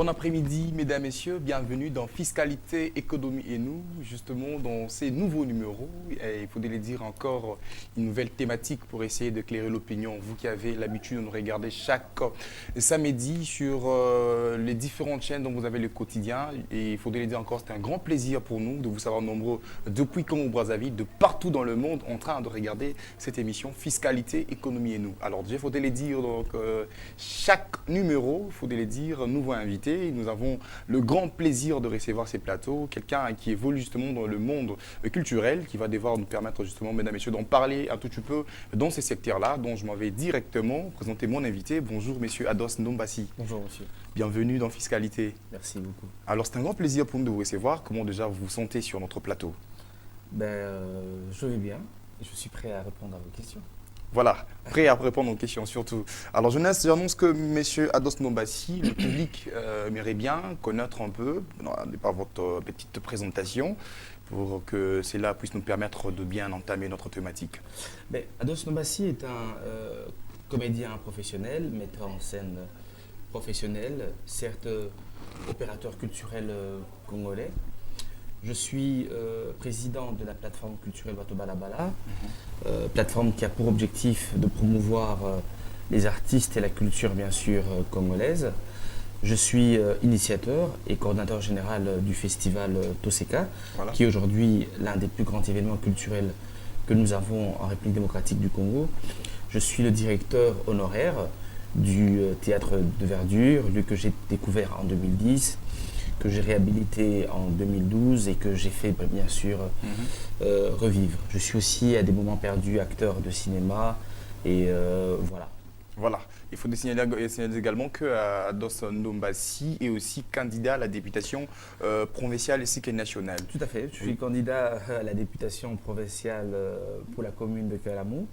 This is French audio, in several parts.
Bon après-midi, mesdames, messieurs. Bienvenue dans Fiscalité, Économie et nous, justement dans ces nouveaux numéros. Et il faudrait les dire encore une nouvelle thématique pour essayer d'éclairer l'opinion. Vous qui avez l'habitude de nous regarder chaque samedi sur les différentes chaînes dont vous avez le quotidien. Et il faudrait les dire encore, c'est un grand plaisir pour nous de vous savoir nombreux depuis Congo-Brazzaville, de partout dans le monde, en train de regarder cette émission Fiscalité, Économie et nous. Alors, il faudrait les dire, donc, chaque numéro, il faudrait les dire, nouveau invité. Nous avons le grand plaisir de recevoir ces plateaux, quelqu'un qui évolue justement dans le monde culturel, qui va devoir nous permettre justement, mesdames et messieurs, d'en parler un tout petit peu dans ces secteurs-là, dont je m'en vais directement présenter mon invité. Bonjour, monsieur Ados Ndombassi. Bonjour, monsieur. Bienvenue dans Fiscalité. Merci beaucoup. Alors, c'est un grand plaisir pour nous de vous recevoir. Comment déjà vous vous sentez sur notre plateau? Je vais bien. Je suis prêt à répondre à vos questions. Voilà, prêt à répondre aux questions surtout. Alors, j'annonce que M. Ados Ndombassi, le public aimerait bien connaître un peu, par votre petite présentation, pour que cela puisse nous permettre de bien entamer notre thématique. Ados Ndombassi est un comédien professionnel, metteur en scène professionnel, certes opérateur culturel congolais. Je suis président de la plateforme culturelle Bato Balabala, plateforme qui a pour objectif de promouvoir les artistes et la culture bien sûr congolaise. Je suis initiateur et coordinateur général du festival Toseka, voilà, qui est aujourd'hui l'un des plus grands événements culturels que nous avons en République démocratique du Congo. Je suis le directeur honoraire du théâtre de Verdure, lieu que j'ai découvert en 2010, que j'ai réhabilité en 2012 et que j'ai fait bien sûr revivre. Je suis aussi à des moments perdus acteur de cinéma et voilà. Voilà, il faut signaler également que Ados Ndombassi est aussi candidat à la députation provinciale ainsi que nationale. Tout à fait, je suis candidat à la députation provinciale pour la commune de Kalamou.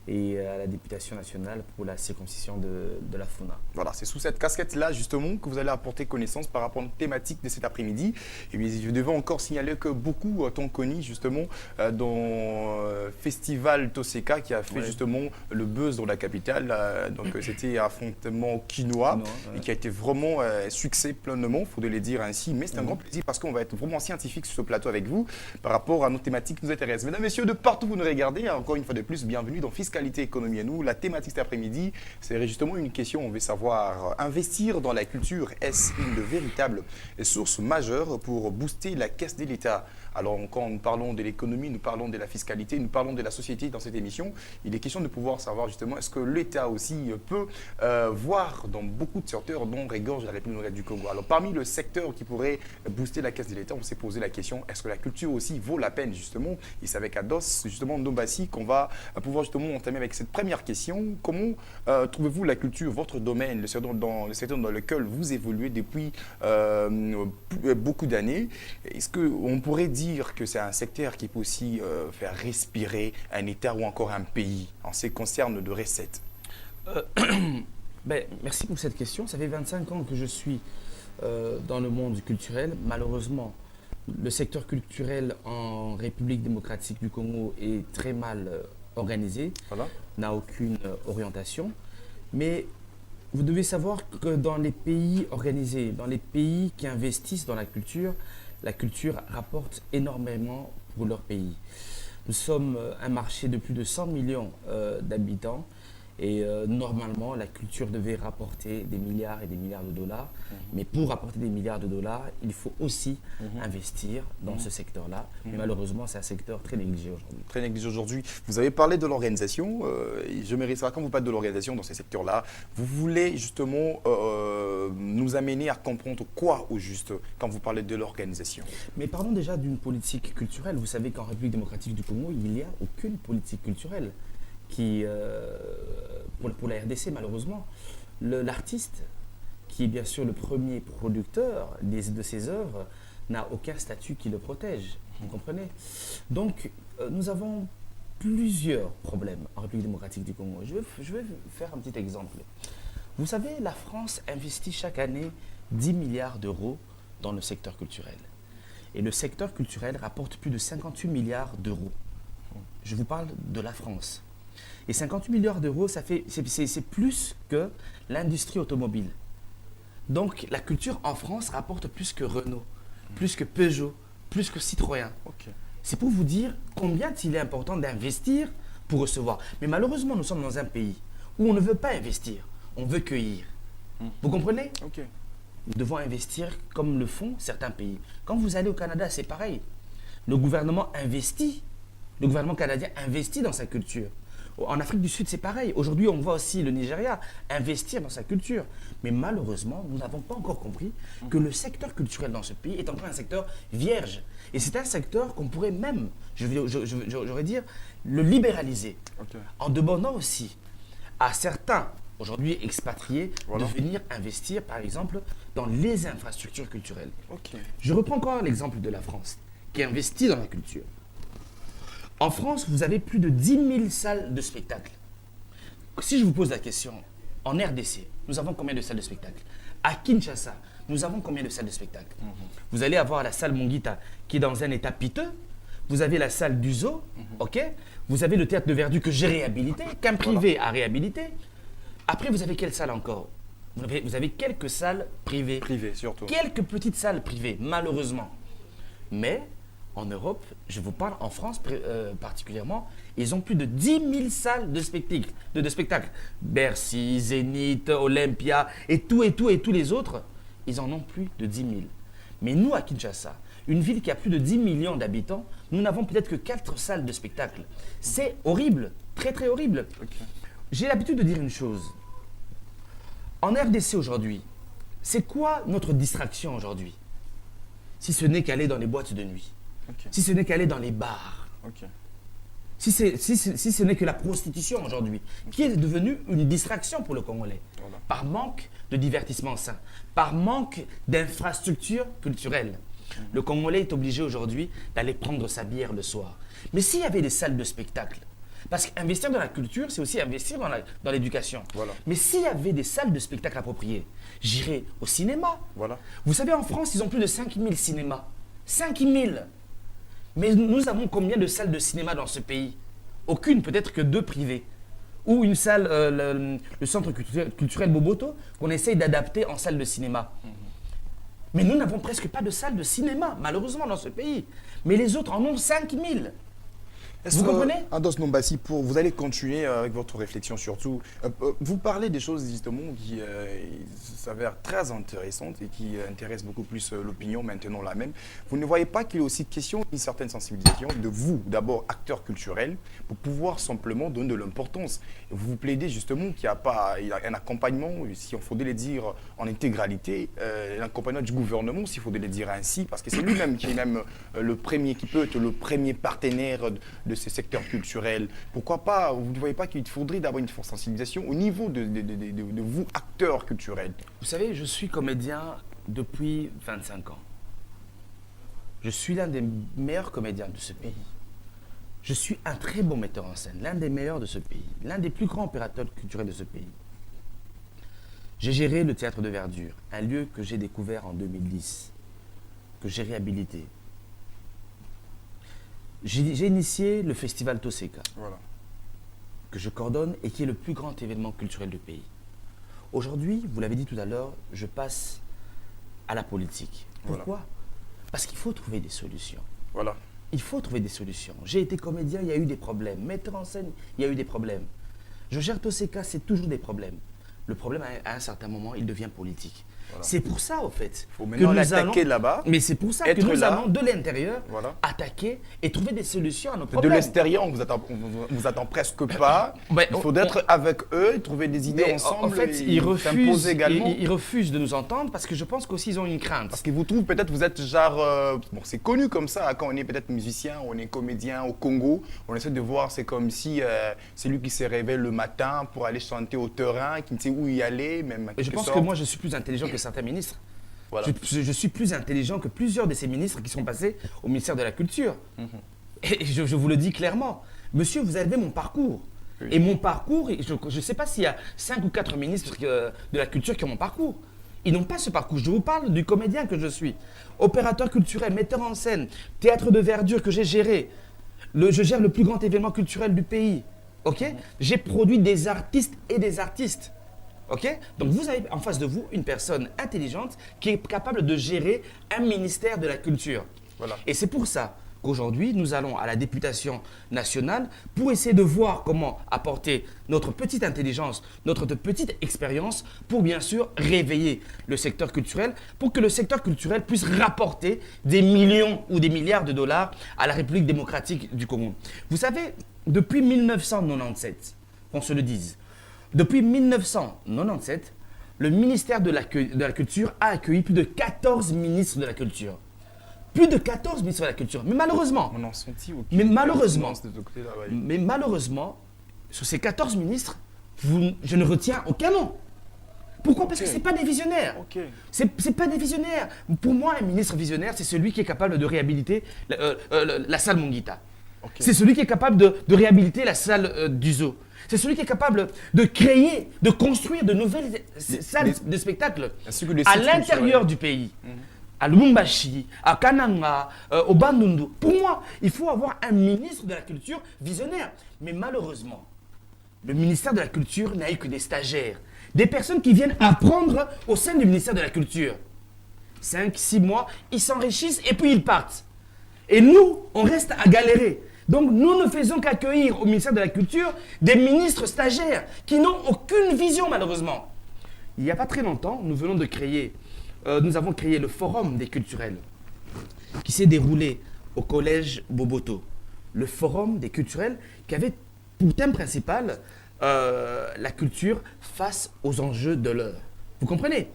Et à la députation nationale pour la circoncision de la Funa. Voilà, c'est sous cette casquette-là, justement, que vous allez apporter connaissance par rapport à notre thématique de cet après-midi. Et bien, je devais encore signaler que beaucoup t'ont connu, justement, dans le festival Toseka, qui a fait, justement, le buzz dans la capitale. Donc, c'était affrontement quinoa, et qui a été vraiment succès pleinement, il faut le dire ainsi. Mais c'est un grand plaisir parce qu'on va être vraiment scientifique sur ce plateau avec vous par rapport à nos thématiques qui nous intéressent. Mesdames, messieurs, de partout où vous nous regardez, encore une fois de plus, bienvenue dans Fiscalité, Économie et nous. La thématique cet après-midi, c'est justement une question. On veut savoir, investir dans la culture, est-ce une véritable source majeure pour booster la caisse de l'État? Alors, quand nous parlons de l'économie, nous parlons de la fiscalité, nous parlons de la société dans cette émission, il est question de pouvoir savoir justement, est-ce que l'État aussi peut voir dans beaucoup de secteurs dont regorge la République du Congo. Alors, parmi le secteur qui pourrait booster la caisse de l'État, on s'est posé la question, est-ce que la culture aussi vaut la peine justement? Et c'est avec Ados, justement, Ndombassi, qu'on va pouvoir justement entamer avec cette première question. Comment trouvez-vous la culture, votre domaine, le secteur dans lequel vous évoluez depuis beaucoup d'années? Est-ce qu'on pourrait dire que c'est un secteur qui peut aussi faire respirer un État ou encore un pays en ce qui concerne de recettes? Merci pour cette question. Ça fait 25 ans que je suis dans le monde culturel. Malheureusement, le secteur culturel en République démocratique du Congo est très mal organisé, n'a aucune orientation. Mais vous devez savoir que dans les pays organisés, dans les pays qui investissent dans la culture rapporte énormément pour leur pays. Nous sommes un marché de plus de 100 millions d'habitants et normalement la culture devait rapporter des milliards et des milliards de dollars. Mais pour rapporter des milliards de dollars, il faut aussi investir dans ce secteur-là. Mais malheureusement, c'est un secteur très négligé aujourd'hui. Très négligé aujourd'hui. Vous avez parlé de l'organisation. Je me savoir, quand vous parlez de l'organisation dans ces secteurs-là, vous voulez justement nous amener à comprendre quoi au juste quand vous parlez de l'organisation? Mais parlons déjà d'une politique culturelle. Vous savez qu'en République démocratique du Congo, il n'y a aucune politique culturelle qui, pour la RDC malheureusement. L'artiste, qui est bien sûr le premier producteur de ses œuvres, n'a aucun statut qui le protège. Vous comprenez? Donc, nous avons plusieurs problèmes en République démocratique du Congo. Je vais faire un petit exemple. Vous savez, la France investit chaque année 10 milliards d'euros dans le secteur culturel. Et le secteur culturel rapporte plus de 58 milliards d'euros. Je vous parle de la France. Et 58 milliards d'euros, c'est plus que l'industrie automobile. Donc la culture en France rapporte plus que Renault, plus que Peugeot, plus que Citroën. Ok. C'est pour vous dire combien il est important d'investir pour recevoir. Mais malheureusement, nous sommes dans un pays où on ne veut pas investir, on veut cueillir. Vous comprenez? Ok. Nous devons investir comme le font certains pays. Quand vous allez au Canada, c'est pareil. Le gouvernement investit, le gouvernement canadien investit dans sa culture. En Afrique du Sud, c'est pareil. Aujourd'hui, on voit aussi le Nigeria investir dans sa culture. Mais malheureusement, nous n'avons pas encore compris que le secteur culturel dans ce pays est encore un secteur vierge. Et c'est un secteur qu'on pourrait même, j'aurais dire, le libéraliser. Ok. En demandant aussi à certains, aujourd'hui expatriés, Voilà. de venir investir, par exemple, dans les infrastructures culturelles. Ok. Je reprends encore l'exemple de la France, qui investit dans la culture. En France, vous avez plus de 10 000 salles de spectacle. Si je vous pose la question, en RDC, nous avons combien de salles de spectacle? À Kinshasa, nous avons combien de salles de spectacle? Vous allez avoir la salle Mongita, qui est dans un état piteux. Vous avez la salle du Zoo, ok? Vous avez le théâtre de Verdu que j'ai réhabilité, qu'un privé a réhabilité. Après, vous avez quelle salle encore? Vous avez quelques salles privées. Privé, surtout. Quelques petites salles privées, malheureusement. Mais en Europe, je vous parle en France particulièrement, ils ont plus de 10 000 salles de spectacles. Bercy, Zénith, Olympia et tous les autres, ils en ont plus de 10 000. Mais nous, à Kinshasa, une ville qui a plus de 10 millions d'habitants, nous n'avons peut-être que 4 salles de spectacle. C'est horrible, très très horrible. Ok. J'ai l'habitude de dire une chose. En RDC aujourd'hui, c'est quoi notre distraction aujourd'hui? Si ce n'est qu'aller dans les boîtes de nuit, Ok. si ce n'est qu'aller dans les bars, Ok. si ce n'est que la prostitution aujourd'hui, qui est devenue une distraction pour le Congolais, Voilà. par manque de divertissement sain, par manque d'infrastructures culturelles. Le Congolais est obligé aujourd'hui d'aller prendre sa bière le soir. Mais s'il y avait des salles de spectacle, parce qu'investir dans la culture, c'est aussi investir dans l'éducation. Voilà. Mais s'il y avait des salles de spectacle appropriées, j'irais au cinéma. Voilà. Vous savez, en France, ils ont plus de 5000 cinémas. 5000. Mais nous avons combien de salles de cinéma dans ce pays? Aucune, peut-être que 2 privées. Ou une salle, le centre culturel Boboto, qu'on essaye d'adapter en salle de cinéma. Mais nous n'avons presque pas de salle de cinéma, malheureusement, dans ce pays. Mais les autres en ont 5000. Est-ce Vous que, comprenez? Ados Nombassi, vous allez continuer avec votre réflexion surtout. Vous parlez des choses justement qui s'avèrent très intéressantes et qui intéressent beaucoup plus l'opinion maintenant la même. Vous ne voyez pas qu'il est aussi question d'une certaine sensibilisation de vous, d'abord acteurs culturels, pour pouvoir simplement donner de l'importance. Vous plaidez justement qu'il n'y a pas un accompagnement, si on faudrait le dire en intégralité, l'accompagnement du gouvernement, s'il faudrait le dire ainsi, parce que c'est lui-même qui est même le premier, qui peut être le premier partenaire de ces secteurs culturels. Pourquoi pas? Vous ne voyez pas qu'il faudrait d'abord une forte sensibilisation au niveau de vous, acteurs culturels? Vous savez, je suis comédien depuis 25 ans. Je suis l'un des meilleurs comédiens de ce pays. Je suis un très bon metteur en scène, l'un des meilleurs de ce pays, l'un des plus grands opérateurs culturels de ce pays. J'ai géré le théâtre de Verdure, un lieu que j'ai découvert en 2010, que j'ai réhabilité. J'ai initié le festival Toseka, Voilà. que je coordonne et qui est le plus grand événement culturel du pays. Aujourd'hui, vous l'avez dit tout à l'heure, je passe à la politique. Pourquoi? Parce qu'il faut trouver des solutions. Voilà. Il faut trouver des solutions. J'ai été comédien, il y a eu des problèmes. Metteur en scène, il y a eu des problèmes. Je gère Toseka, c'est toujours des problèmes. Le problème, à un certain moment, il devient politique. Voilà. C'est pour ça, au fait, Il faut maintenant l'attaquer là-bas. Mais c'est pour ça que être nous là. allons, de l'intérieur, Voilà. attaquer et trouver des solutions à nos De problèmes. l'extérieur, on vous attend presque pas. Ben, Il faut être avec eux, trouver des idées Mais ensemble. en fait, et ils s'imposer refusent, également. ils refusent de nous entendre parce que je pense qu'aussi ils ont une crainte. Parce qu'ils vous trouvent peut-être, vous êtes genre, bon, c'est connu comme ça, quand on est peut-être musicien, on est comédien au Congo, on essaie de voir, c'est comme si c'est lui qui se réveille le matin pour aller chanter au terrain, qui ne sait où y aller, même. Et je pense que moi je suis plus intelligent que certains ministres. Voilà. Je suis plus intelligent que plusieurs de ces ministres qui sont passés au ministère de la Culture. Et je vous le dis clairement. Monsieur, vous avez mon parcours. Oui. Et mon parcours, je ne sais pas s'il y a 5 ou 4 ministres de la Culture qui ont mon parcours. Ils n'ont pas ce parcours. Je vous parle du comédien que je suis. Opérateur culturel, metteur en scène, théâtre de Verdure que j'ai géré. Je gère le plus grand événement culturel du pays. Ok? J'ai produit des artistes et des artistes. Ok? Donc vous avez en face de vous une personne intelligente qui est capable de gérer un ministère de la culture. Voilà. Et c'est pour ça qu'aujourd'hui, nous allons à la députation nationale pour essayer de voir comment apporter notre petite intelligence, notre petite expérience pour bien sûr réveiller le secteur culturel, pour que le secteur culturel puisse rapporter des millions ou des milliards de dollars à la République démocratique du Congo. Vous savez, depuis 1997, qu'on se le dise, depuis 1997, le ministère de la Culture a accueilli plus de 14 ministres de la Culture. Plus de 14 ministres de la Culture. Mais malheureusement, On en sentit mais malheureusement, de ce côté-là, ouais. mais malheureusement, sur ces 14 ministres, je ne retiens aucun nom. Pourquoi? Parce que ce n'est pas des visionnaires. Ok. C'est pas des visionnaires. Pour moi, un ministre visionnaire, c'est celui qui est capable de réhabiliter la salle Monguita. Ok. C'est celui qui est capable de réhabiliter la salle du zoo. C'est celui qui est capable de créer, de construire de nouvelles salles de spectacle Ainsi que les à sites l'intérieur culturels. du pays. À Lubumbashi, à Kananga, au Bandundu. Pour moi, il faut avoir un ministre de la Culture visionnaire. Mais malheureusement, le ministère de la Culture n'a eu que des stagiaires. Des personnes qui viennent apprendre au sein du ministère de la Culture. 5, 6 mois, ils s'enrichissent et puis ils partent. Et nous, on reste à galérer. Donc nous ne faisons qu'accueillir au ministère de la Culture des ministres stagiaires qui n'ont aucune vision malheureusement. Il n'y a pas très longtemps, nous avons créé le Forum des culturels qui s'est déroulé au collège Boboto. Le Forum des culturels qui avait pour thème principal la culture face aux enjeux de l'heure. Vous comprenez?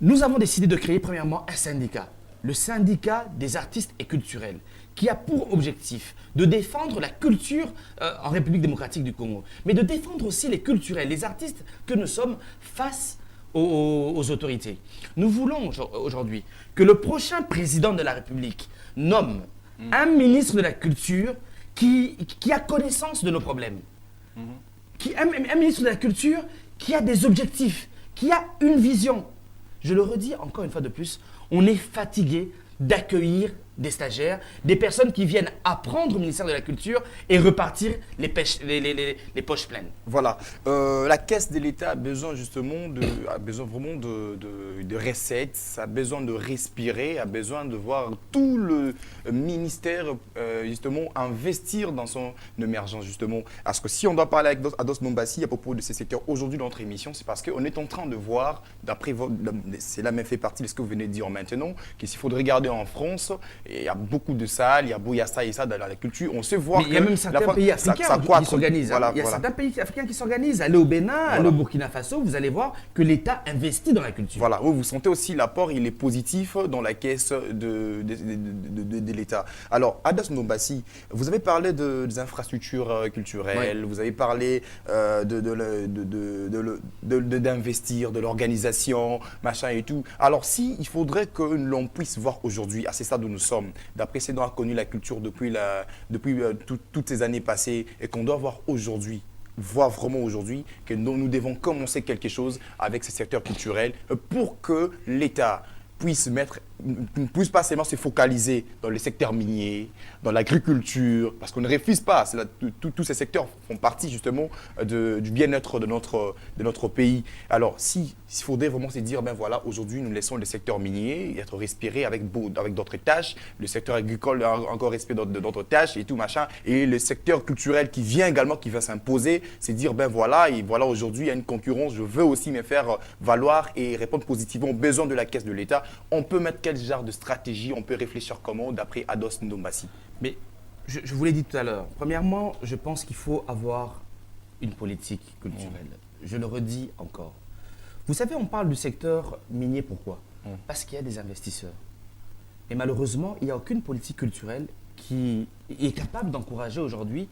Nous avons décidé de créer premièrement un syndicat, le syndicat des artistes et culturels, qui a pour objectif de défendre la culture en République démocratique du Congo, mais de défendre aussi les culturels, les artistes que nous sommes face aux autorités. Nous voulons aujourd'hui que le prochain président de la République nomme un ministre de la Culture qui a connaissance de nos problèmes. Un ministre de la Culture qui a des objectifs, qui a une vision. Je le redis encore une fois de plus, on est fatigué d'accueillir des stagiaires, des personnes qui viennent apprendre au ministère de la Culture et repartir les poches pleines. Voilà. La caisse de l'État a besoin justement vraiment de recettes, a besoin de respirer, a besoin de voir tout le ministère justement investir dans son émergence justement. Parce que si on doit parler avec Ados Nombassi à propos de ces secteurs aujourd'hui dans notre émission, c'est parce qu'on est en train de voir, cela même fait partie de ce que vous venez de dire maintenant, qu'il faudrait regarder en France. Il y a beaucoup de salles, il y a Bouyassa et ça dans la culture. On sait voir il y a même certains pays africains qui s'organisent. Voilà, il y a certains pays africains qui s'organisent. Allez au Bénin, allez au Burkina Faso, vous allez voir que l'État investit dans la culture. Voilà, vous sentez aussi l'apport, il est positif dans la caisse de l'État. Alors, Adas Nombassi, vous avez parlé des infrastructures culturelles, vous avez parlé d'investir, de l'organisation, machin et tout. Alors, il faudrait que l'on puisse voir aujourd'hui, à ces stades où nous sommes, d'après ces dont a connu la culture depuis toutes ces années passées, et qu'on doit voir aujourd'hui, vraiment aujourd'hui, que nous devons commencer quelque chose avec ces secteurs culturels pour que l'État puisse pas seulement se focaliser dans les secteurs miniers, dans l'agriculture, parce qu'on ne refuse pas. Tous ces secteurs font partie justement du bien-être de notre pays. Alors, s'il faudrait vraiment se dire, ben voilà, aujourd'hui, nous laissons le secteur minier être respiré avec d'autres tâches, le secteur agricole encore respiré d'autres tâches et tout machin, et le secteur culturel qui vient également, qui va s'imposer, c'est dire, ben voilà, et voilà, aujourd'hui, il y a une concurrence, je veux aussi me faire valoir et répondre positivement aux besoins de la caisse de l'État. On peut mettre quel genre de stratégie, on peut réfléchir comment d'après Ados Nombassi? Mais je vous l'ai dit tout à l'heure. Premièrement, je pense qu'il faut avoir une politique culturelle. Je le redis encore. Vous savez, on parle du secteur minier, pourquoi? Parce qu'il y a des investisseurs. Et malheureusement, il n'y a aucune politique culturelle qui est capable d'encourager aujourd'hui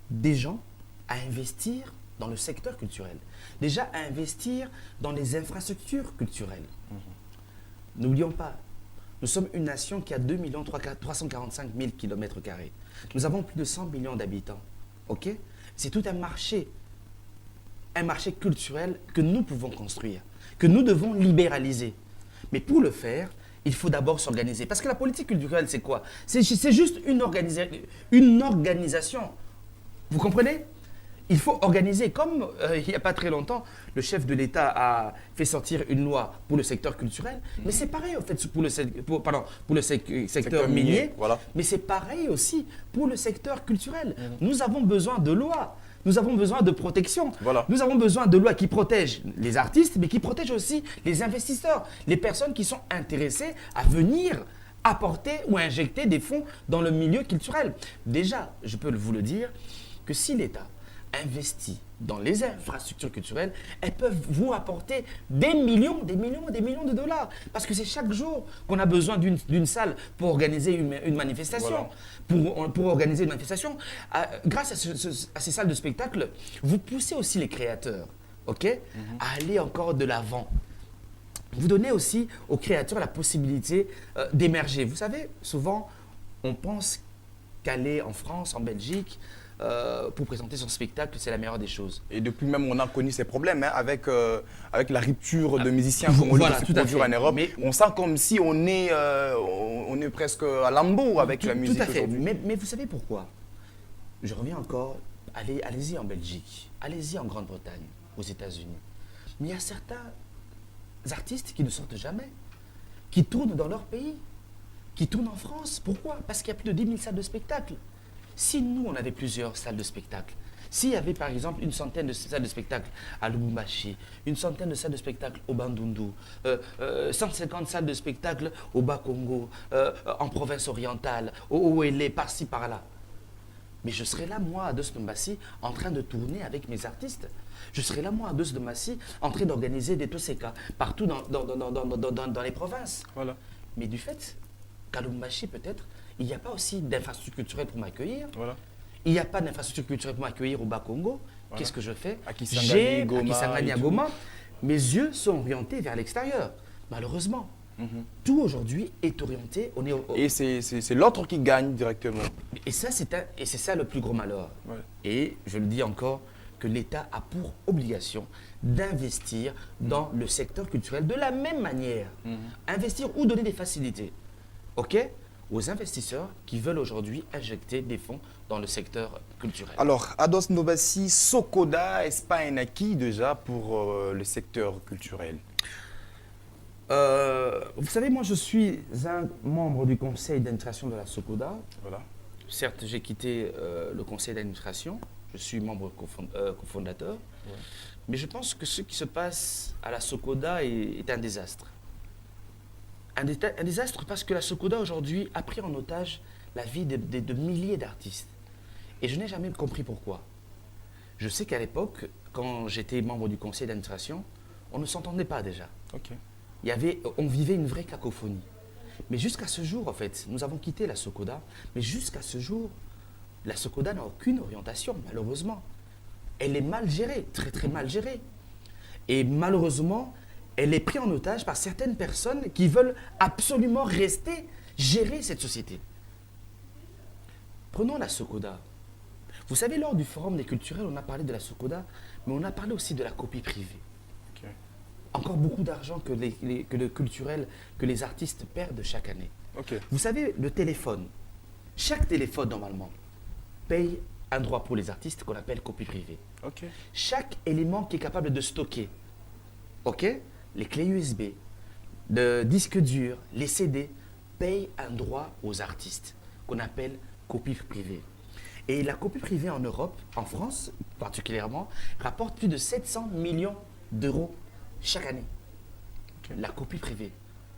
des gens à investir dans le secteur culturel. Déjà, à investir dans les infrastructures culturelles. N'oublions pas, nous sommes une nation qui a 2 345 000 km². Nous avons plus de 100 millions d'habitants. Ok? C'est tout un marché culturel que nous pouvons construire, que nous devons libéraliser. Mais pour le faire, il faut d'abord s'organiser. Parce que la politique culturelle, c'est quoi? C'est juste une organisation. Vous comprenez? Il faut organiser, comme il n'y a pas très longtemps, le chef de l'État a fait sortir une loi pour le secteur culturel, mais c'est pareil en fait pour le secteur minier, voilà. mais c'est pareil aussi pour le secteur culturel. Nous avons besoin de lois. Nous avons besoin de protection. Voilà. Nous avons besoin de lois qui protègent les artistes, mais qui protègent aussi les investisseurs, les personnes qui sont intéressées à venir apporter ou injecter des fonds dans le milieu culturel. Déjà, je peux vous le dire, que si l'État investit dans les infrastructures culturelles, elles peuvent vous apporter des millions de dollars. Parce que c'est chaque jour qu'on a besoin d'une salle pour organiser une manifestation. Voilà. Pour organiser une manifestation. Grâce à ces salles de spectacle, vous poussez aussi les créateurs, ok, à aller encore de l'avant. Vous donnez aussi aux créateurs la possibilité d'émerger. Vous savez, souvent, on pense qu'aller en France, en Belgique, pour présenter son spectacle, c'est la meilleure des choses. Et depuis même, on a connu ces problèmes avec la rupture de musiciens congolais Voilà, qui se tout à produisent fait. en Europe. Mais on sent comme si on est presque à lambeau avec la musique tout à fait. aujourd'hui. Mais vous savez pourquoi? Je reviens encore, allez-y en Belgique, allez-y en Grande-Bretagne, aux États-Unis. Mais il y a certains artistes qui ne sortent jamais, qui tournent dans leur pays, qui tournent en France. Pourquoi? Parce qu'il y a plus de 10 000 salles de spectacle. Si nous, on avait plusieurs salles de spectacle, s'il y avait par exemple une centaine de salles de spectacle à Lubumbashi, une centaine de salles de spectacle au Bandundu, 150 salles de spectacle au Bas-Congo, en province orientale, au Ouélé, par-ci, par-là. Mais je serais là, moi, à Dos Ndombassi, en train de tourner avec mes artistes. Je serais là, moi, à Dos Ndombassi, en train d'organiser des Toseka partout dans les provinces. Voilà. Mais du fait qu'à Lubumbashi, peut-être, il n'y a pas aussi d'infrastructure culturelle pour m'accueillir. Voilà. Il n'y a pas d'infrastructure culturelle pour m'accueillir au Bas-Congo. Voilà. Qu'est-ce que je fais? À Kisangani, Goma À Kisangani, et à tout. Goma. Mes yeux sont orientés vers l'extérieur, malheureusement. Tout aujourd'hui est orienté. Et c'est l'autre qui gagne directement. Et c'est ça le plus gros malheur. Ouais. Et je le dis encore, que l'État a pour obligation d'investir dans le secteur culturel de la même manière. Investir ou donner des facilités, ok, aux investisseurs qui veulent aujourd'hui injecter des fonds dans le secteur culturel. Alors, à Dos Ndombassi, Sokoda, est-ce pas un acquis déjà pour le secteur culturel? Vous savez, moi je suis un membre du conseil d'administration de la Sokoda. Voilà. Certes, j'ai quitté le conseil d'administration, je suis membre cofondateur, mais je pense que ce qui se passe à la Sokoda est un désastre. Un désastre parce que la Sokoda aujourd'hui a pris en otage la vie de milliers d'artistes. Et je n'ai jamais compris pourquoi. Je sais qu'à l'époque, quand j'étais membre du conseil d'administration, on ne s'entendait pas déjà. Ok. On vivait une vraie cacophonie. Mais jusqu'à ce jour, en fait, nous avons quitté la Sokoda, mais jusqu'à ce jour, la Sokoda n'a aucune orientation, malheureusement. Elle est mal gérée, très très mal gérée. Et malheureusement, elle est prise en otage par certaines personnes qui veulent absolument rester gérer cette société. Prenons la Sokoda. Vous savez, lors du forum des culturels, on a parlé de la Sokoda, mais on a parlé aussi de la copie privée. Ok. Encore beaucoup d'argent que le culturel, que les artistes perdent chaque année. Ok. Vous savez, le téléphone, chaque téléphone normalement paye un droit pour les artistes qu'on appelle copie privée. Ok. Chaque élément qui est capable de stocker, ok, les clés USB, de disques durs, les CD, paye un droit aux artistes qu'on appelle copie privée. Et la copie privée en Europe, en France particulièrement, rapporte plus de 700 millions d'euros chaque année. Ok. La copie privée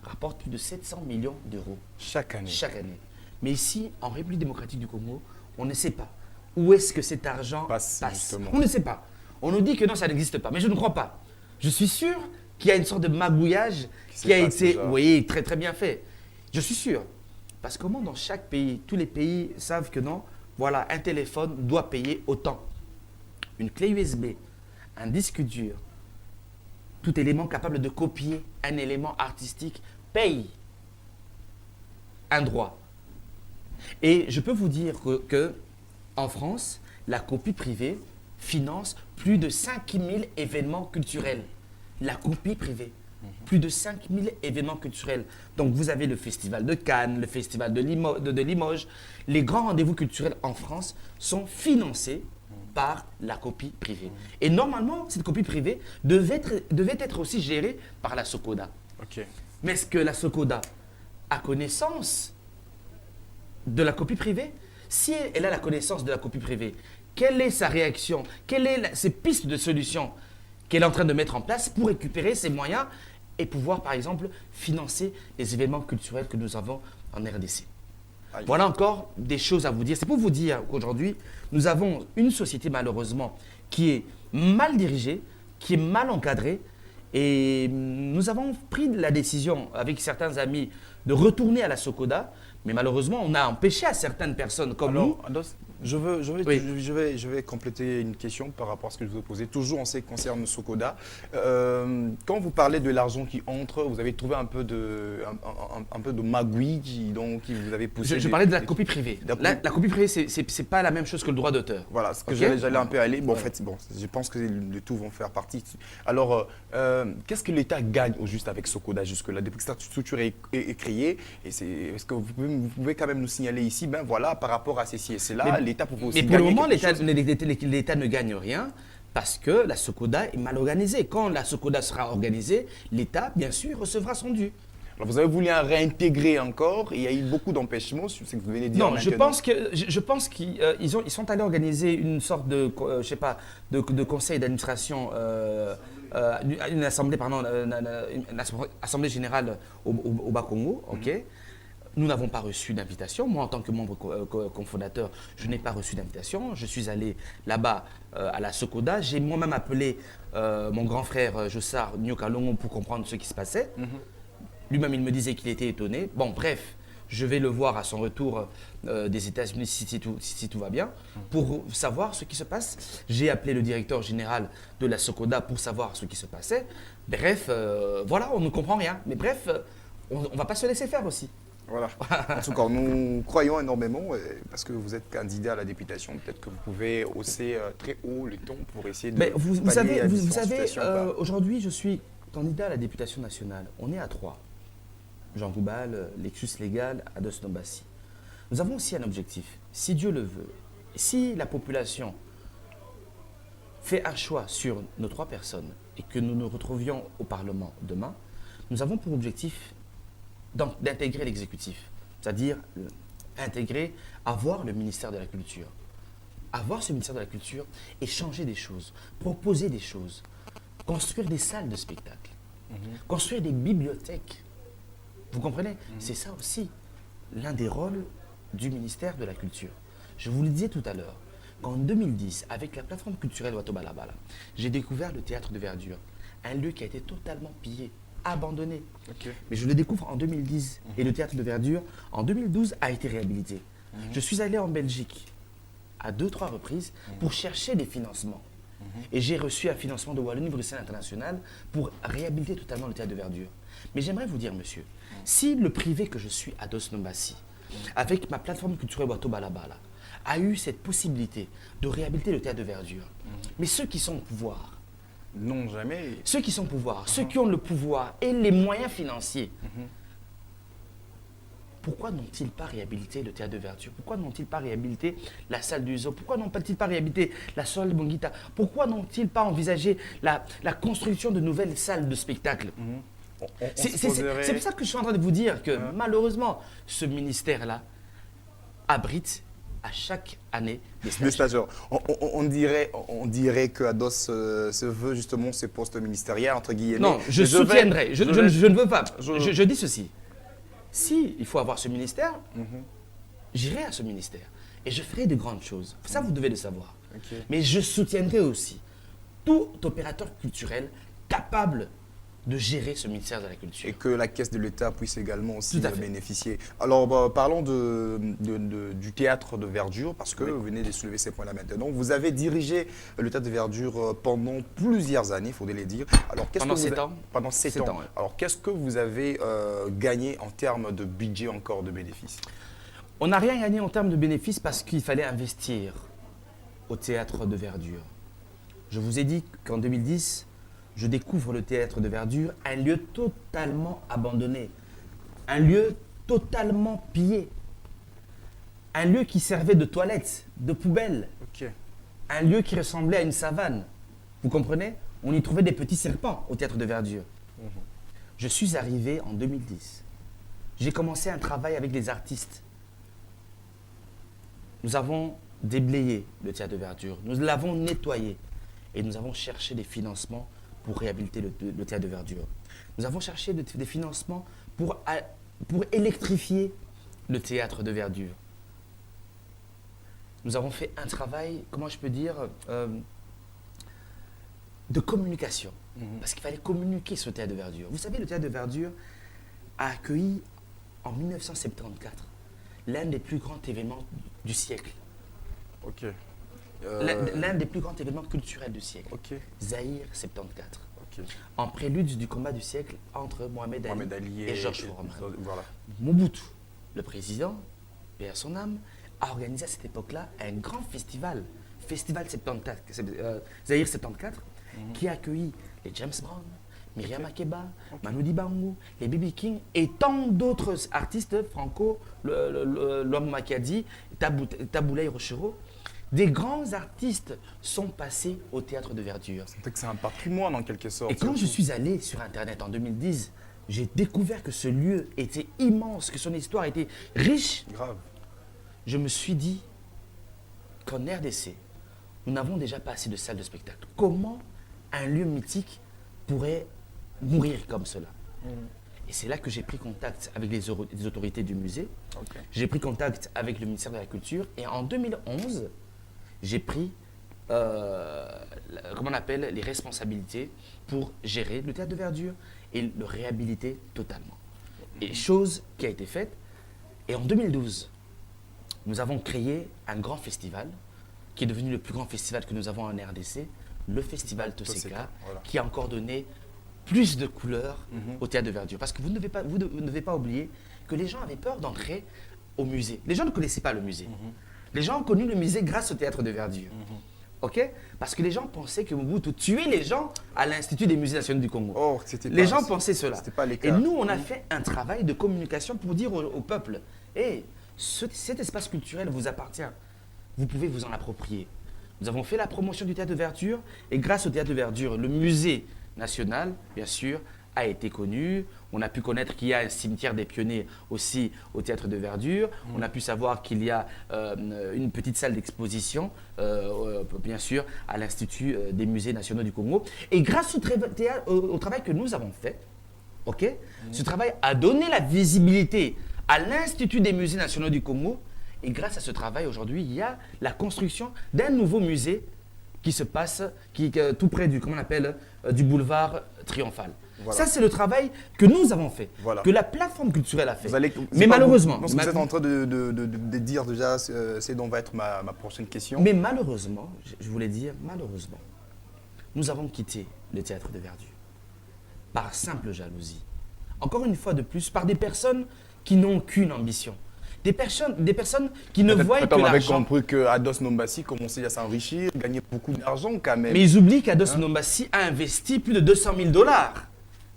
rapporte plus de 700 millions d'euros Chaque année. chaque année. Mais ici, en République démocratique du Congo, on ne sait pas où est-ce que cet argent Passe, passe. justement. On ne sait pas. On nous dit que non, ça n'existe pas. Mais je ne crois pas. Je suis sûr qu'il y a une sorte de magouillage Qui qui a se passe été, déjà. oui, très très bien fait. Je suis sûr. Parce que comment dans chaque pays, tous les pays savent que non, voilà, un téléphone doit payer autant. Une clé USB, un disque dur, tout élément capable de copier un élément artistique paye un droit. Et je peux vous dire que en France, la copie privée finance plus de 5000 événements culturels. La copie privée. Plus de 5000 événements culturels. Donc vous avez le festival de Cannes, le festival de Limoges. Les grands rendez-vous culturels en France sont financés par la copie privée. Et normalement, cette copie privée devait être aussi gérée par la SOCODA. Ok. Mais est-ce que la SOCODA a connaissance de la copie privée? Si elle a la connaissance de la copie privée, quelle est sa réaction? Quelles sont ses pistes de solutions qu'elle est en train de mettre en place pour récupérer ces moyens et pouvoir, par exemple, financer les événements culturels que nous avons en RDC? Aïe. Voilà encore des choses à vous dire. C'est pour vous dire qu'aujourd'hui, nous avons une société malheureusement qui est mal dirigée, qui est mal encadrée. Et nous avons pris la décision avec certains amis de retourner à la SOCODA. Mais malheureusement, on a empêché à certaines personnes comme nous. Ados, Oui. je vais compléter une question par rapport à ce que je vous ai posé. Toujours en ce qui concerne SOCODA. Quand vous parlez de l'argent qui entre, vous avez trouvé un peu de magouille qui vous avez poussé. Je parlais de la copie privée. D'après- La copie privée, c'est pas la même chose que le droit d'auteur. Voilà, ce que Ok. j'allais un peu aller. Bon, en fait, bon, je pense que les tout vont faire partie. Alors, qu'est-ce que l'État gagne au juste avec SOCODA jusque-là? Depuis que cette structure est créée, est-ce que vous pouvez quand même nous signaler ici, ben voilà, par rapport à ceci et cela, l'État pouvait aussi Mais pour le gagner moment, quelque chose. l'État ne gagne rien parce que la SOCODA est mal organisée. Quand la SOCODA sera organisée, l'État, bien sûr, recevra son dû. Alors, vous avez voulu en réintégrer encore, et il y a eu beaucoup d'empêchements, c'est ce que vous venez de dire. Non, je maintenant. pense qu'ils ils sont allés organiser une sorte de, je sais pas, de conseil d'administration, une assemblée, pardon, une assemblée générale au Bas-Congo, ok. Nous n'avons pas reçu d'invitation. Moi, en tant que membre cofondateur, je n'ai pas reçu d'invitation. Je suis allé là-bas à la SOCODA. J'ai moi-même appelé mon grand frère Jossard Nyokalongo pour comprendre ce qui se passait. Lui-même, il me disait qu'il était étonné. Bon, bref, je vais le voir à son retour des États-Unis si tout va bien, pour savoir ce qui se passe. J'ai appelé le directeur général de la SOCODA pour savoir ce qui se passait. Bref, voilà, on ne comprend rien. Mais bref, on ne va pas se laisser faire aussi. Voilà. En tout cas, nous croyons énormément, parce que vous êtes candidat à la députation, peut-être que vous pouvez hausser très haut le ton pour essayer de Mais vous pallier savez, à vous différentes savez situations, quoi. aujourd'hui, je suis candidat à la députation nationale. On est à 3. Jean Goubal, Lexus Légal, Ados Nombassi. Nous avons aussi un objectif. Si Dieu le veut, si la population fait un choix sur nos 3 personnes et que nous nous retrouvions au Parlement demain, nous avons pour objectif d'intégrer l'exécutif, c'est-à-dire intégrer, avoir le ministère de la Culture. Avoir ce ministère de la Culture et changer des choses, proposer des choses, construire des salles de spectacle, construire des bibliothèques. Vous comprenez? C'est ça aussi l'un des rôles du ministère de la Culture. Je vous le disais tout à l'heure, qu'en 2010, avec la plateforme culturelle Wato Balabala, j'ai découvert le théâtre de verdure, un lieu qui a été totalement pillé, abandonné. Ok. Mais je le découvre en 2010 et le théâtre de verdure, en 2012, a été réhabilité. Je suis allé en Belgique à 2-3 reprises pour chercher des financements. Et j'ai reçu un financement de Wallonie-Bruxelles International pour réhabiliter totalement le théâtre de verdure. Mais j'aimerais vous dire, monsieur, si le privé que je suis à Dos Nombassi, avec ma plateforme culturelle Wato Balabala, a eu cette possibilité de réhabiliter le théâtre de verdure, mais ceux qui sont au pouvoir, Non, jamais. ceux qui sont au pouvoir, ceux qui ont le pouvoir et les moyens financiers, pourquoi n'ont-ils pas réhabilité le théâtre de verdure? Pourquoi n'ont-ils pas réhabilité la salle du zoo? Pourquoi n'ont-ils pas réhabilité la salle de Bongita? Pourquoi n'ont-ils pas envisagé la construction de nouvelles salles de spectacle? C'est pour ça que je suis en train de vous dire que malheureusement, ce ministère-là abrite à chaque année des Des stagiaires. stagiaires. On dirait que Ados se veut justement ce poste ministériel, entre guillemets. Non, je Mais soutiendrai. Je ne veux pas. je- Je dis ceci. Si il faut avoir ce ministère, j'irai à ce ministère et je ferai de grandes choses. Ça, vous devez le savoir. Ok. Mais je soutiendrai aussi tout opérateur culturel capable de gérer ce ministère de la Culture. Et que la caisse de l'État puisse également aussi Tout à fait. bénéficier. Alors, parlons du théâtre de verdure, parce que vous venez de soulever ces points-là maintenant. Vous avez dirigé le théâtre de verdure pendant plusieurs années, il faudrait les dire. Alors, Pendant que vous 7 ans. Pendant 7 7 ans. ans, ouais. Alors, qu'est-ce que vous avez gagné en termes de budget encore de bénéfices? On n'a rien gagné en termes de bénéfices parce qu'il fallait investir au théâtre de verdure. Je vous ai dit qu'en 2010, je découvre le théâtre de verdure, un lieu totalement abandonné, un lieu totalement pillé, un lieu qui servait de toilette, de poubelle. Ok. un lieu qui ressemblait à une savane. Vous comprenez? On y trouvait des petits serpents au théâtre de verdure. Je suis arrivé en 2010. J'ai commencé un travail avec les artistes. Nous avons déblayé le théâtre de verdure. Nous l'avons nettoyé. Et nous avons cherché des financements pour réhabiliter le théâtre de verdure. Nous avons cherché des financements pour électrifier le théâtre de verdure. Nous avons fait un travail, comment je peux dire, de communication. Parce qu'il fallait communiquer ce théâtre de verdure. Vous savez, le théâtre de verdure a accueilli en 1974 l'un des plus grands événements du siècle. Ok. L'un des plus grands événements culturels du siècle. Ok. Zaïre 74. Ok. En prélude du combat du siècle entre Mohamed Ali et Georges Foreman. Voilà. Mobutu, le président, paix à son âme, a organisé à cette époque-là un grand festival, Festival 74, Zaïre 74, qui a accueilli les James Brown, Myriam Makeba, Manu Dibango, les B.B. King et tant d'autres artistes, Franco, l'homme Makadi, Taboulaye Rochereau. Des grands artistes sont passés au théâtre de verdure. C'est un patrimoine en quelque sorte. Et quand je suis allé sur Internet en 2010, j'ai découvert que ce lieu était immense, que son histoire était riche. Grave. Je me suis dit qu'en RDC, nous n'avons déjà pas assez de salles de spectacle. Comment un lieu mythique pourrait mourir comme cela? Et c'est là que j'ai pris contact avec les autorités du musée. Okay. J'ai pris contact avec le ministère de la Culture. Et en 2011, j'ai pris comment on appelle, les responsabilités pour gérer le théâtre de verdure et le réhabiliter totalement. Et chose qui a été faite. Et en 2012, nous avons créé un grand festival qui est devenu le plus grand festival que nous avons en RDC, le festival Toseka, voilà, qui a encore donné plus de couleurs au théâtre de verdure. Parce que vous ne devez pas oublier que les gens avaient peur d'entrer au musée. Les gens ne connaissaient pas le musée. Les gens ont connu le musée grâce au théâtre de verdure. Ok? Parce que les gens pensaient que Mobutu tuait les gens à l'Institut des musées nationaux du Congo. Oh, les gens pensaient cela. Pas les cas. Et nous, on a fait un travail de communication pour dire au peuple, hey, cet espace culturel vous appartient. Vous pouvez vous en approprier. Nous avons fait la promotion du théâtre de verdure et grâce au théâtre de verdure, le musée national, bien sûr, a été connu. On a pu connaître qu'il y a un cimetière des pionniers aussi au théâtre de verdure. On a pu savoir qu'il y a une petite salle d'exposition, bien sûr, à l'Institut des musées nationaux du Congo. Et grâce au travail que nous avons fait, ce travail a donné la visibilité à l'Institut des musées nationaux du Congo. Et grâce à ce travail, aujourd'hui, il y a la construction d'un nouveau musée qui se passe tout près du boulevard Triomphal. Voilà. Ça, c'est le travail que nous avons fait, que la plateforme culturelle a fait. Mais malheureusement… Vous êtes en train de dire déjà, c'est dont va être ma prochaine question. Mais malheureusement, je voulais dire, malheureusement, nous avons quitté le théâtre de verdure par simple jalousie. Encore une fois de plus, par des personnes qui n'ont qu'une ambition. Des personnes qui ne voient que l'argent. On avait compris qu'Ados Nombassi commençait à s'enrichir, gagnait beaucoup d'argent quand même. Mais ils oublient qu'Ados Nombassi a investi plus de 200 000 $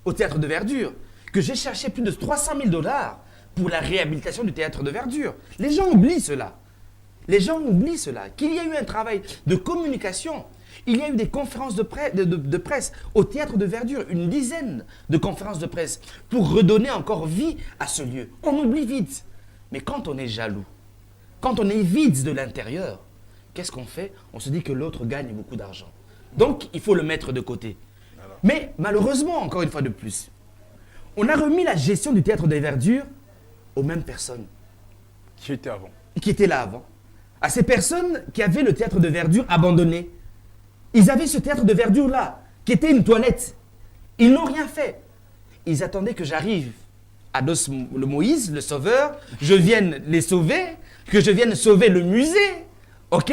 au théâtre de verdure, que j'ai cherché plus de 300 000 $ pour la réhabilitation du théâtre de verdure. Les gens oublient cela. Les gens oublient cela. Qu'il y a eu un travail de communication. Il y a eu des conférences de presse au théâtre de verdure, une dizaine de conférences de presse pour redonner encore vie à ce lieu. On oublie vite. Mais quand on est jaloux, quand on est vide de l'intérieur, qu'est-ce qu'on fait? On se dit que l'autre gagne beaucoup d'argent. Donc, il faut le mettre de côté. Alors. Mais malheureusement, encore une fois de plus, on a remis la gestion du théâtre de verdure aux mêmes personnes. Qui étaient avant. Qui étaient là avant. À ces personnes qui avaient le théâtre de verdure abandonné. Ils avaient ce théâtre de verdure-là, qui était une toilette. Ils n'ont rien fait. Ils attendaient que j'arrive. Ados le Moïse, le sauveur, je vienne les sauver, que je vienne sauver le musée, ok?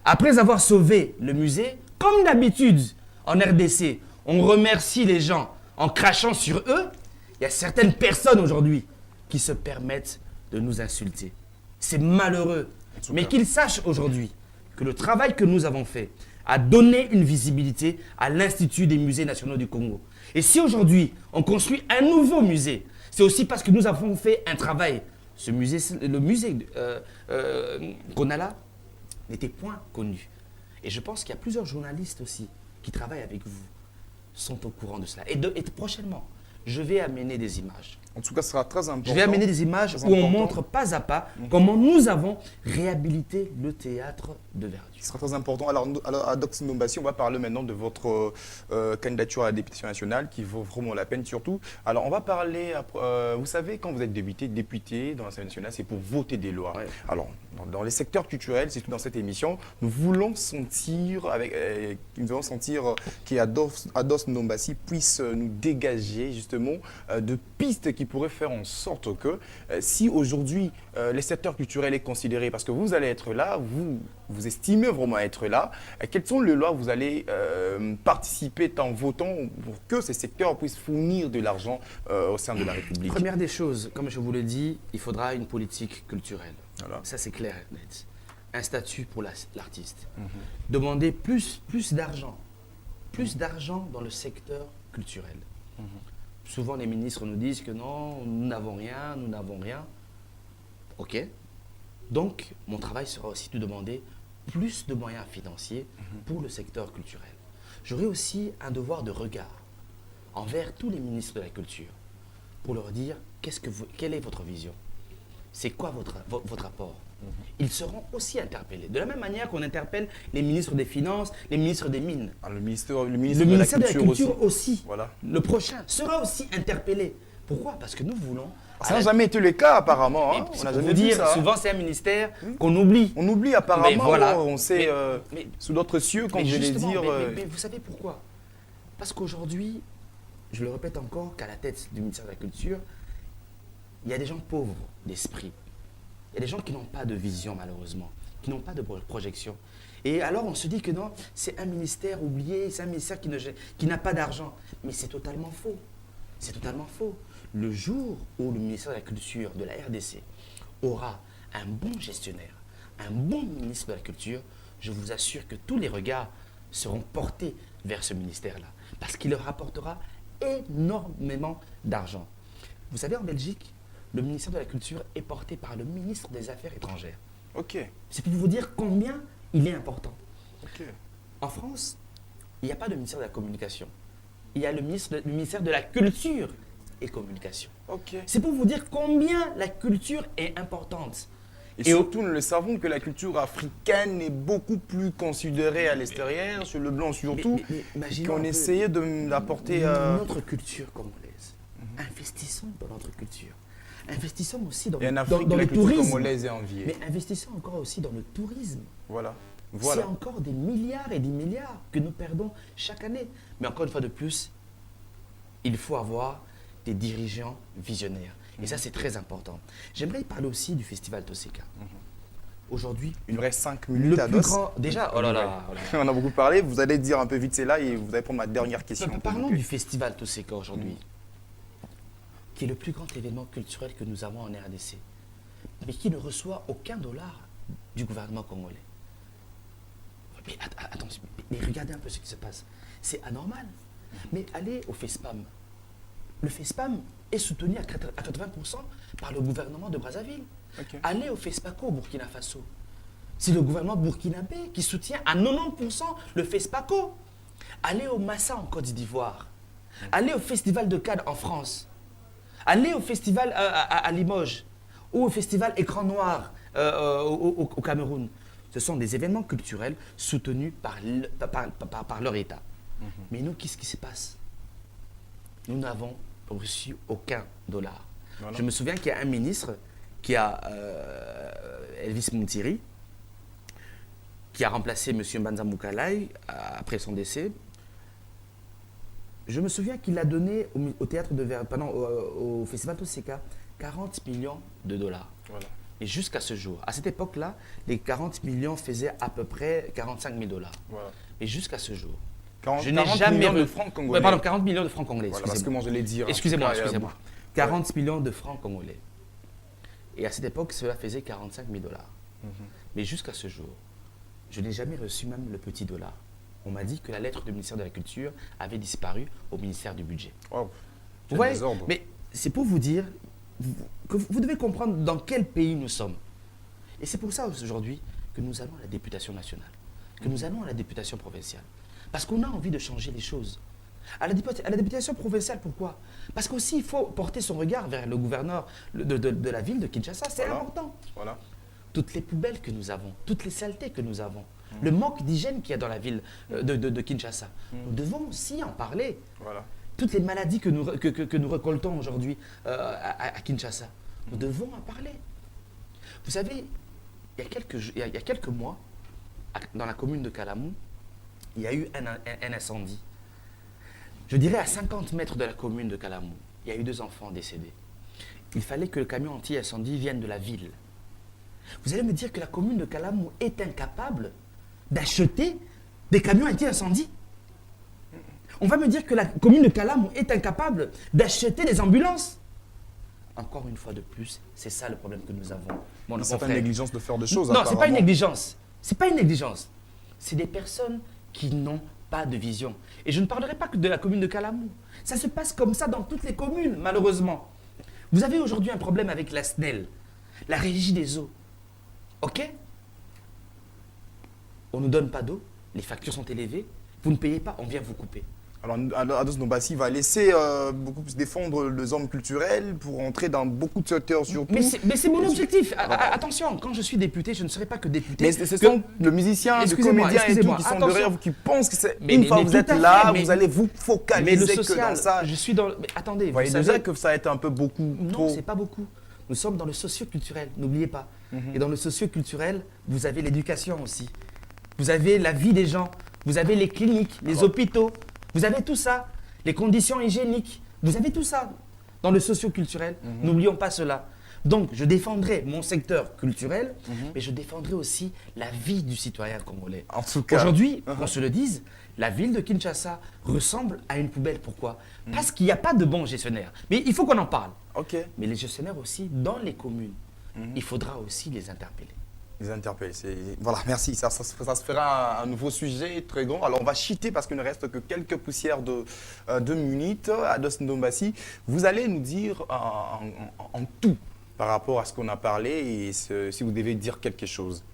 Après avoir sauvé le musée, comme d'habitude en RDC, on remercie les gens en crachant sur eux. Il y a certaines personnes aujourd'hui qui se permettent de nous insulter. C'est malheureux, mais qu'ils sachent aujourd'hui que le travail que nous avons fait a donné une visibilité à l'Institut des musées nationaux du Congo. Et si aujourd'hui, on construit un nouveau musée, c'est aussi parce que nous avons fait un travail. Ce musée, le musée qu'on a là, n'était point connu. Et je pense qu'il y a plusieurs journalistes aussi qui travaillent avec vous, sont au courant de cela. Et prochainement, je vais amener des images. En tout cas, ce sera très important. Je vais amener des images Très où on important. montre pas à pas comment nous avons réhabilité le théâtre de Verdure. Ce sera très important. Alors, à Dox Ndombassi, on va parler maintenant de votre candidature à la députation nationale qui vaut vraiment la peine surtout. Alors, on va parler, vous savez, quand vous êtes député dans l'Assemblée nationale, c'est pour voter des lois. Ouais. Alors, dans les secteurs culturels, c'est tout dans cette émission, nous voulons sentir, qu'Ados Ndombassi puisse nous dégager justement de pistes qui pourraient faire en sorte que si aujourd'hui les secteurs culturels est considéré, parce que vous allez être là, vous estimez vraiment être là, quelles sont les lois vous allez participer en votant pour que ces secteurs puissent fournir de l'argent au sein de la République? Première des choses, comme je vous l'ai dit, il faudra une politique culturelle. Voilà. Ça, c'est clair et net. Un statut pour l'artiste. Demander plus d'argent. Plus d'argent dans le secteur culturel. Souvent, les ministres nous disent que non, nous n'avons rien, nous n'avons rien. OK. Donc, mon travail sera aussi de demander plus de moyens financiers pour le secteur culturel. J'aurai aussi un devoir de regard envers tous les ministres de la Culture pour leur dire quelle est votre vision, c'est quoi votre apport. Ils seront aussi interpellés. De la même manière qu'on interpelle les ministres des Finances, les ministres des Mines. Ah, le ministère Le ministère de la Culture aussi, Voilà. le prochain, sera aussi interpellé. Pourquoi? Parce que nous voulons... Ça n'a jamais été le cas apparemment. Hein. Et On a pour jamais vous vu dire, ça. souvent c'est un ministère qu'on oublie. On oublie apparemment, Mais voilà. on sait Mais- sous d'autres cieux, quand Mais je vais justement, dire. mais vous savez pourquoi? Parce qu'aujourd'hui, je le répète encore, qu'à la tête du ministère de la Culture, il y a des gens pauvres d'esprit. Il y a des gens qui n'ont pas de vision, malheureusement, qui n'ont pas de projection. Et alors, on se dit que non, c'est un ministère oublié, c'est un ministère qui n'a pas d'argent. Mais c'est totalement faux. C'est totalement faux. Le jour où le ministère de la Culture de la RDC aura un bon gestionnaire, un bon ministre de la Culture, je vous assure que tous les regards seront portés vers ce ministère-là. Parce qu'il leur apportera énormément d'argent. Vous savez, en Belgique, le ministère de la Culture est porté par le ministre des Affaires étrangères. Ok. C'est pour vous dire combien il est important. Ok. En France, il n'y a pas de ministère de la Communication. Il y a le ministère de la Culture et Communication. Ok. C'est pour vous dire combien la culture est importante. Et surtout, nous le savons que la culture africaine est beaucoup plus considérée à l'extérieur, sur le blanc surtout, mais imaginons qu'on un peu essayait d'apporter. notre culture congolaise. Investissons dans notre culture. Investissons aussi dans, Et en dans Afrique, le la culture tourisme. congolaise est enviée. Mais investissons encore aussi dans le tourisme. Voilà. C'est Voilà. encore des milliards et des milliards que nous perdons chaque année. Mais encore une fois de plus, il faut avoir des dirigeants visionnaires. Et ça, c'est très important. J'aimerais parler aussi du festival Toseka. Aujourd'hui, Il nous reste 5 le minutes à plus dos. grand... Déjà, oh là là, oh là là. On a beaucoup parlé. Vous allez dire un peu vite c'est là et vous allez prendre ma dernière question. Parlons du festival Toseka aujourd'hui, qui est le plus grand événement culturel que nous avons en RDC, mais qui ne reçoit aucun dollar du gouvernement congolais. Mais attention, mais regardez un peu ce qui se passe. C'est anormal. Mais allez au FESPAM. Le FESPAM est soutenu à 80% par le gouvernement de Brazzaville. Ok. Allez au FESPACO au Burkina Faso. C'est le gouvernement burkinabé qui soutient à 90% le FESPACO. Allez au Massa en Côte d'Ivoire. Allez au Festival de Cannes en France. Allez au festival à Limoges ou au festival Écran Noir au Cameroun. Ce sont des événements culturels soutenus par leur État. Mais nous, qu'est-ce qui se passe? Nous n'avons reçu aucun dollar. Voilà. Je me souviens qu'il y a un ministre qui a, Elvis Montiri, qui a remplacé M. Mbanza Moukalai après son décès. Je me souviens qu'il a donné au théâtre de au festival Toseka 40 millions de dollars. Voilà. Et jusqu'à ce jour, à cette époque-là, les 40 millions faisaient à peu près 45 000 dollars. Voilà. Et jusqu'à ce jour, 40, je n'ai 40 jamais millions de re- francs Ouais, congolais. pardon, 40 millions de francs congolais. Voilà, parce que moi je l'ai dit. hein. Excusez-moi, En tout cas, excusez-moi. 40 millions de francs congolais. Et à cette époque, cela faisait 45 000 dollars. Mais jusqu'à ce jour, je n'ai jamais reçu même le petit dollar. On m'a dit que la lettre du ministère de la Culture avait disparu au ministère du Budget. Wow. Vous Quel voyez, désordre. mais c'est pour vous dire que vous devez comprendre dans quel pays nous sommes. Et c'est pour ça aujourd'hui que nous allons à la députation nationale, que nous allons à la députation provinciale. Parce qu'on a envie de changer les choses. À la députation provinciale, pourquoi? Parce qu'aussi, il faut porter son regard vers le gouverneur de la ville de Kinshasa. C'est important. Voilà. Toutes les poubelles que nous avons, toutes les saletés que nous avons, le manque d'hygiène qu'il y a dans la ville de Kinshasa. Nous devons aussi en parler. Voilà. Toutes les maladies que nous récoltons aujourd'hui à Kinshasa, nous devons en parler. Vous savez, il y a quelques mois, dans la commune de Kalamou, il y a eu un incendie. Je dirais à 50 mètres de la commune de Kalamou, il y a eu 2 enfants décédés. Il fallait que le camion anti-incendie vienne de la ville. Vous allez me dire que la commune de Kalamou est incapable d'acheter des camions anti-incendie? On va me dire que la commune de Kalamou est incapable d'acheter des ambulances? Encore une fois de plus, c'est ça le problème que nous avons. Bon, c'est pas une négligence de faire des choses. Non, c'est pas une négligence. C'est pas une négligence. C'est des personnes qui n'ont pas de vision. Et je ne parlerai pas que de la commune de Kalamou. Ça se passe comme ça dans toutes les communes, malheureusement. Vous avez aujourd'hui un problème avec la SNEL, la Régie des eaux. OK? On ne nous donne pas d'eau, les factures sont élevées, vous ne payez pas, on vient vous couper. Alors, Ados Ndombassi va laisser beaucoup plus défendre les hommes culturels pour entrer dans beaucoup de secteurs surtout. Mais c'est mon objectif. Attention, quand je suis député, je ne serai pas que député. Mais ce sont le musicien, le comédien et tout qui sont derrière vous, qui pensent que c'est une fois que vous êtes là, vous allez vous focaliser mais le social, que dans ça. Je suis dans... Mais attendez, vous voyez déjà que ça va être un peu beaucoup trop... Non, c'est pas beaucoup. Nous sommes dans le socio-culturel, n'oubliez pas. Et dans le socio-culturel, vous avez l'éducation aussi. Vous avez la vie des gens. Vous avez les cliniques, les hôpitaux. Vous avez tout ça, les conditions hygiéniques, vous avez tout ça dans le socio-culturel. N'oublions pas cela. Donc, je défendrai mon secteur culturel, mais je défendrai aussi la vie du citoyen congolais. En tout cas. Aujourd'hui, qu'on se le dise, la ville de Kinshasa ressemble à une poubelle. Pourquoi? Parce qu'il n'y a pas de bons gestionnaires. Mais il faut qu'on en parle. Mais les gestionnaires aussi, dans les communes, il faudra aussi les interpeller. Les interpeller. Voilà, merci. Ça se fera un nouveau sujet très grand. Alors, on va cheater parce qu'il ne reste que quelques poussières de minutes. Ados Ndombassi, vous allez nous dire en tout par rapport à ce qu'on a parlé et si vous devez dire quelque chose.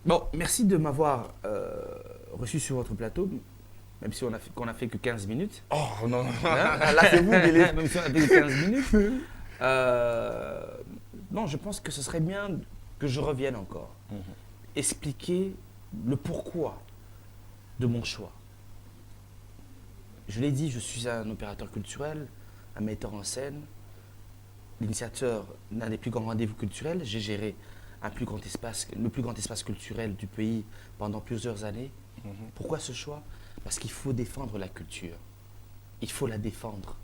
Bon, merci de m'avoir reçu sur votre plateau, même si qu'on n'a fait que 15 minutes. Oh non, là c'est vous, Billy. Même si on a fait que 15 minutes. Non, je pense que ce serait bien que je revienne encore, expliquer le pourquoi de mon choix. Je l'ai dit, je suis un opérateur culturel, un metteur en scène, l'initiateur d'un des plus grands rendez-vous culturels. J'ai géré le plus grand espace culturel du pays pendant plusieurs années. Pourquoi ce choix? Parce qu'il faut défendre la culture. Il faut la défendre.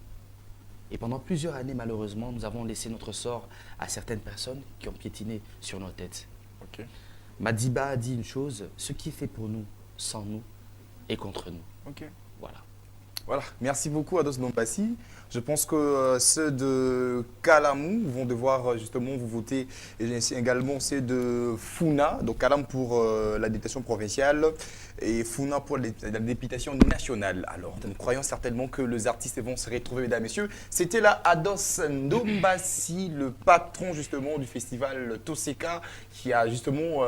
Et pendant plusieurs années, malheureusement, nous avons laissé notre sort à certaines personnes qui ont piétiné sur nos têtes. Madiba a dit une chose, ce qui est fait pour nous, sans nous, est contre nous. Voilà. Merci beaucoup Ados Ndombassi. Je pense que ceux de Kalamou vont devoir justement vous voter. Et également ceux de Funa, donc Kalamou pour la députation provinciale et Funa pour la députation nationale. Alors, nous croyons certainement que les artistes vont se retrouver, mesdames et messieurs. C'était là Ados Ndombassi, le patron justement du festival Toseka, qui a justement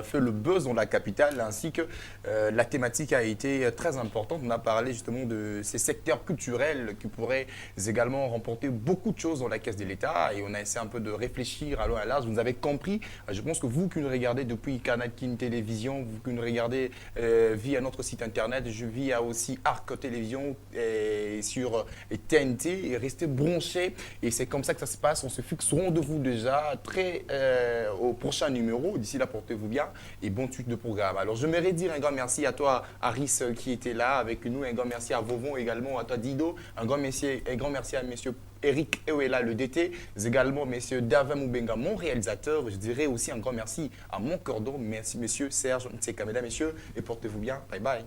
fait le buzz dans la capitale, ainsi que la thématique a été très importante. On a parlé justement de ces secteurs culturels qui pourraient également remporter beaucoup de choses dans la caisse de l'État, et on a essayé un peu de réfléchir à long et à large. Vous avez compris, je pense que vous qui nous regardez depuis Canal King Télévision, vous qui nous regardez via notre site internet, je vis à aussi Arc Télévision et sur TNT, et restez branchés, et c'est comme ça que ça se passe. On se fixe rendez-vous déjà très au prochain numéro. D'ici là, portez-vous bien et bonne suite de programme. Alors je m'aimerais dire un grand merci à toi Aris qui était là avec nous, un grand merci à Vovon également, à toi Dido, un grand merci à messieurs Eric Ewela, le DT, également messieurs Davin Moubenga, mon réalisateur. Je dirais aussi un grand merci à mon cordon, merci messieurs Serge, mesdames, messieurs, et portez-vous bien. Bye bye.